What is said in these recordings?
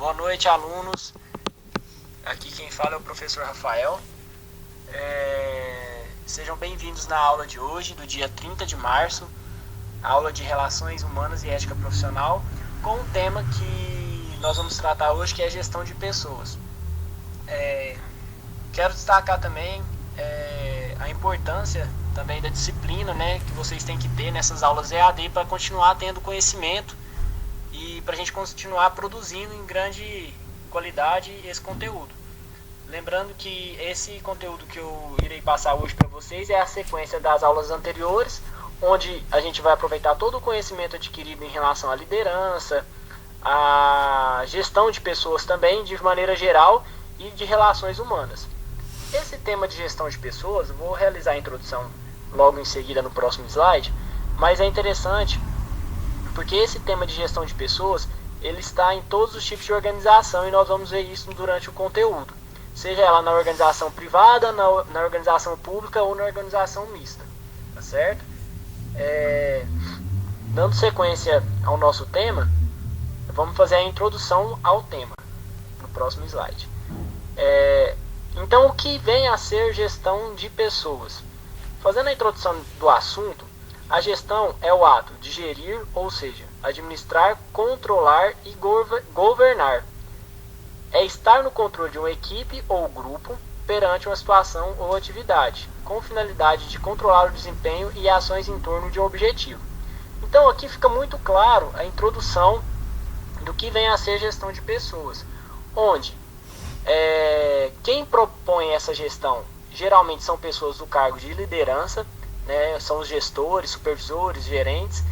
Boa noite, alunos. Aqui quem fala é o professor Rafael. Sejam bem-vindos na aula de hoje, do dia 30 de março, aula de Relações Humanas e Ética Profissional, com um tema que nós vamos tratar hoje, que é gestão de pessoas. Quero destacar também a importância também da disciplina, né, que vocês têm que ter nessas aulas EAD para continuar tendo conhecimento e para a gente continuar produzindo em grande qualidade esse conteúdo. Lembrando que esse conteúdo que eu irei passar hoje para vocês é a sequência das aulas anteriores, onde a gente vai aproveitar todo o conhecimento adquirido em relação à liderança, à gestão de pessoas também, de maneira geral, e de relações humanas. Esse tema de gestão de pessoas, eu vou realizar a introdução logo em seguida no próximo slide, mas é interessante porque esse tema de gestão de pessoas, ele está em todos os tipos de organização e nós vamos ver isso durante o conteúdo, seja ela na organização privada, na organização pública ou na organização mista, tá certo? Dando sequência ao nosso tema, vamos fazer a introdução ao tema no próximo slide. Então, o que vem a ser gestão de pessoas? Fazendo a introdução do assunto, a gestão é o ato de gerir, ou seja, administrar, controlar e governar. É estar no controle de uma equipe ou grupo perante uma situação ou atividade, com finalidade de controlar o desempenho e ações em torno de um objetivo. Então, aqui fica muito claro a introdução do que vem a ser gestão de pessoas, onde quem propõe essa gestão geralmente são pessoas do cargo de liderança, né, são os gestores, supervisores, gerentes,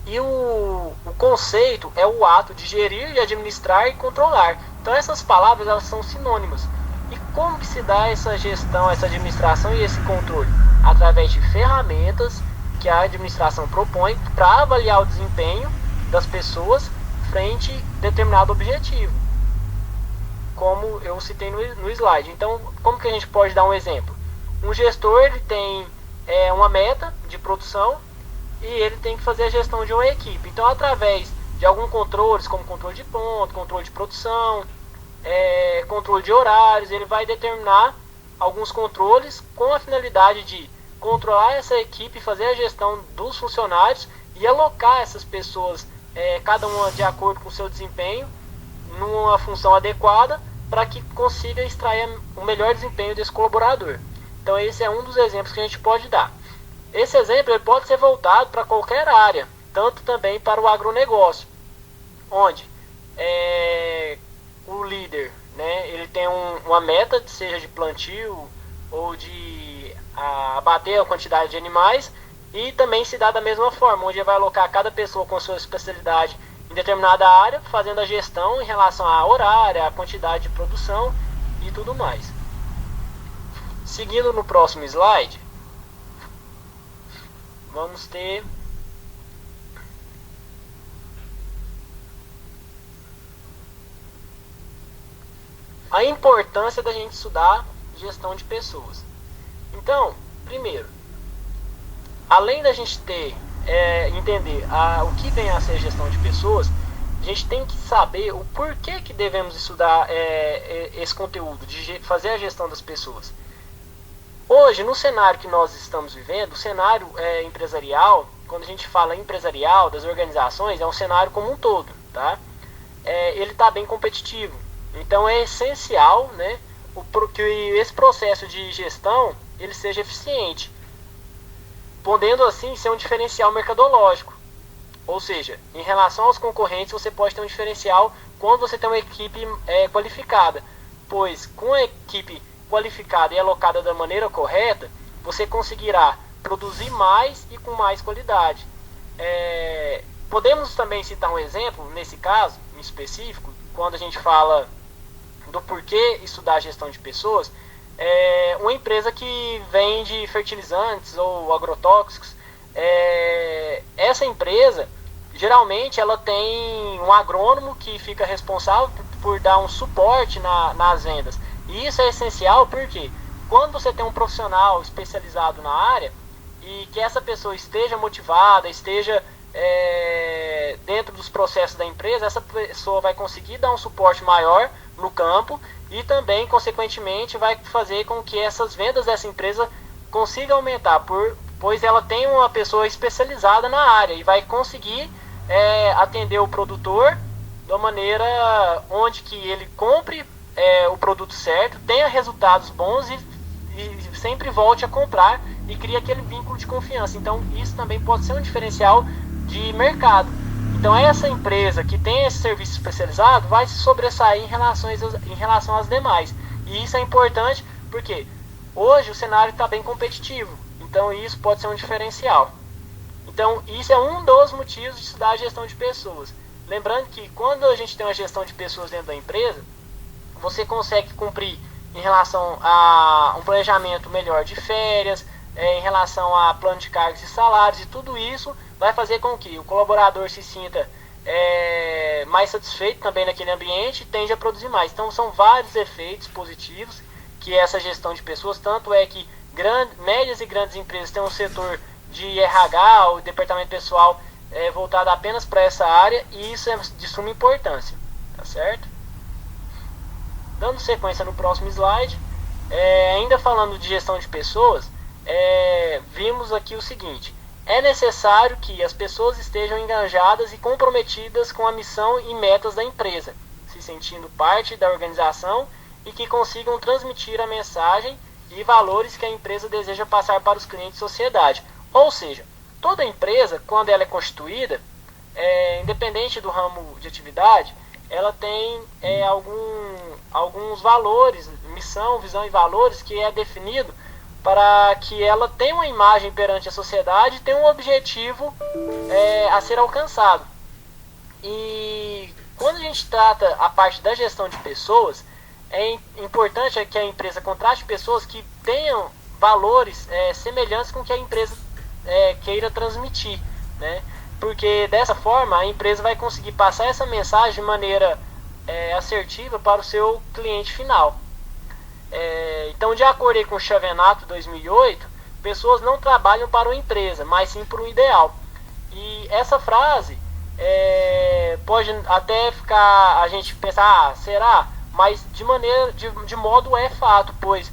e o conceito é o ato de gerir, de administrar e controlar. Então essas palavras, elas são sinônimas. E como que se dá essa gestão, essa administração e esse controle? Através de ferramentas que a administração propõe para avaliar o desempenho das pessoas frente a determinado objetivo, como eu citei no slide. Então, como que a gente pode dar um exemplo? Um gestor, ele tem uma meta de produção e ele tem que fazer a gestão de uma equipe. Então, através de alguns controles, como controle de ponto, controle de produção, controle de horários, ele vai determinar alguns controles com a finalidade de controlar essa equipe, fazer a gestão dos funcionários e alocar essas pessoas, cada uma de acordo com o seu desempenho, numa função adequada para que consiga extrair o melhor desempenho desse colaborador. Então esse é um dos exemplos que a gente pode dar. Esse exemplo ele pode ser voltado para qualquer área, tanto também para o agronegócio, onde o líder, né, ele tem uma meta, seja de plantio ou de abater a quantidade de animais, e também se dá da mesma forma, onde ele vai alocar cada pessoa com a sua especialidade em determinada área, fazendo a gestão em relação à horário, à quantidade de produção e tudo mais. Seguindo no próximo slide, vamos ter a importância da gente estudar gestão de pessoas. Então, primeiro, além da gente entender o que vem a ser gestão de pessoas, a gente tem que saber o porquê que devemos estudar esse conteúdo, de fazer a gestão das pessoas. Hoje, no cenário que nós estamos vivendo, o cenário empresarial, quando a gente fala empresarial, das organizações, é um cenário como um todo, tá? Ele está bem competitivo. Então é essencial, né, que esse processo de gestão ele seja eficiente, podendo assim ser um diferencial mercadológico. Ou seja, em relação aos concorrentes, você pode ter um diferencial quando você tem uma equipe qualificada, pois com a equipe qualificada e alocada da maneira correta, você conseguirá produzir mais e com mais qualidade. Podemos também citar um exemplo, nesse caso em específico, quando a gente fala do porquê estudar a gestão de pessoas, uma empresa que vende fertilizantes ou agrotóxicos, essa empresa, geralmente ela tem um agrônomo que fica responsável por dar um suporte nas vendas. E isso é essencial porque quando você tem um profissional especializado na área e que essa pessoa esteja motivada, esteja dentro dos processos da empresa, essa pessoa vai conseguir dar um suporte maior no campo e também, consequentemente, vai fazer com que essas vendas dessa empresa consigam aumentar, pois ela tem uma pessoa especializada na área e vai conseguir atender o produtor da maneira onde que ele compre o produto certo, tenha resultados bons e sempre volte a comprar e cria aquele vínculo de confiança. Então isso também pode ser um diferencial de mercado. Então essa empresa que tem esse serviço especializado vai se sobressair em relação às demais. E isso é importante porque hoje o cenário está bem competitivo. Então isso pode ser um diferencial. Então isso é um dos motivos de estudar a gestão de pessoas. Lembrando que quando a gente tem uma gestão de pessoas dentro da empresa, você consegue cumprir em relação a um planejamento melhor de férias, em relação a plano de cargos e salários, e tudo isso vai fazer com que o colaborador se sinta mais satisfeito também naquele ambiente e tende a produzir mais. Então são vários efeitos positivos que essa gestão de pessoas, tanto é que médias e grandes empresas têm um setor de RH, o departamento pessoal voltado apenas para essa área, e isso é de suma importância, tá certo? Dando sequência no próximo slide, ainda falando de gestão de pessoas, vimos aqui o seguinte: é necessário que as pessoas estejam engajadas e comprometidas com a missão e metas da empresa, se sentindo parte da organização e que consigam transmitir a mensagem e valores que a empresa deseja passar para os clientes e sociedade. Ou seja, toda empresa, quando ela é constituída, independente do ramo de atividade, ela tem alguns valores, missão, visão e valores que é definido para que ela tenha uma imagem perante a sociedade e tenha um objetivo a ser alcançado. E quando a gente trata a parte da gestão de pessoas, é importante que a empresa contrate pessoas que tenham valores semelhantes com o que a empresa queira transmitir, né? Porque dessa forma a empresa vai conseguir passar essa mensagem de maneira assertiva para o seu cliente final. Então, de acordo com o Chavenato 2008, pessoas não trabalham para uma empresa, mas sim para um ideal. E essa frase pode até ficar a gente pensar, será? Mas de modo é fato, pois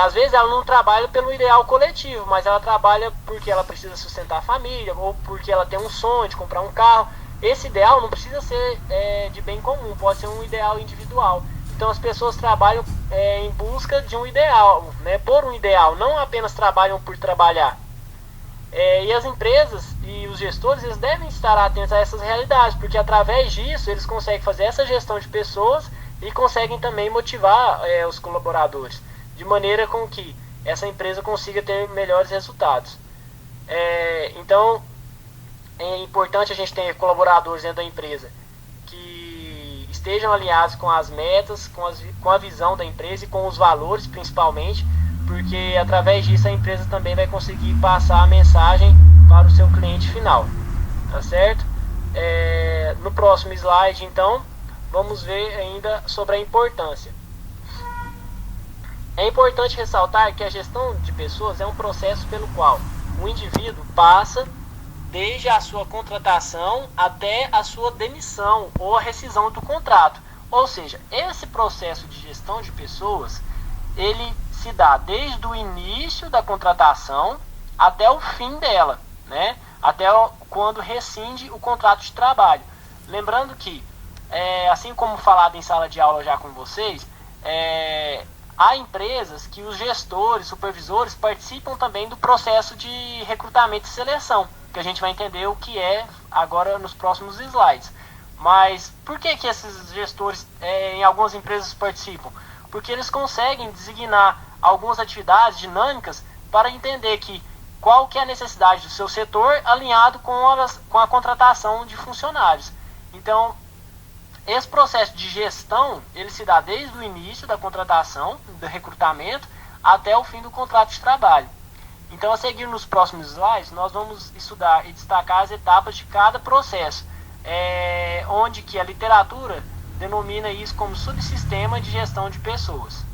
às vezes ela não trabalha pelo ideal coletivo, mas ela trabalha porque ela precisa sustentar a família, ou porque ela tem um sonho de comprar um carro. Esse ideal não precisa ser de bem comum, pode ser um ideal individual. Então as pessoas trabalham em busca de um ideal, né, por um ideal, não apenas trabalham por trabalhar. E as empresas e os gestores, eles devem estar atentos a essas realidades, porque através disso eles conseguem fazer essa gestão de pessoas e conseguem também motivar os colaboradores, de maneira com que essa empresa consiga ter melhores resultados. Então é importante a gente ter colaboradores dentro da empresa que estejam alinhados com as metas, com a visão da empresa e com os valores principalmente, porque através disso a empresa também vai conseguir passar a mensagem para o seu cliente final, tá certo? No próximo slide, então, vamos ver ainda sobre a importância. É importante ressaltar que a gestão de pessoas é um processo pelo qual o indivíduo passa desde a sua contratação até a sua demissão ou a rescisão do contrato. Ou seja, esse processo de gestão de pessoas, ele se dá desde o início da contratação até o fim dela, né? Até quando rescinde o contrato de trabalho. Lembrando que, assim como falado em sala de aula já com vocês, há empresas que os gestores, supervisores participam também do processo de recrutamento e seleção, que a gente vai entender o que é agora nos próximos slides. Mas por que esses gestores em algumas empresas participam? Porque eles conseguem designar algumas atividades dinâmicas para entender qual que é a necessidade do seu setor alinhado com a contratação de funcionários. Então, esse processo de gestão, ele se dá desde o início da contratação, do recrutamento, até o fim do contrato de trabalho. Então, a seguir nos próximos slides, nós vamos estudar e destacar as etapas de cada processo, onde que a literatura denomina isso como subsistema de gestão de pessoas.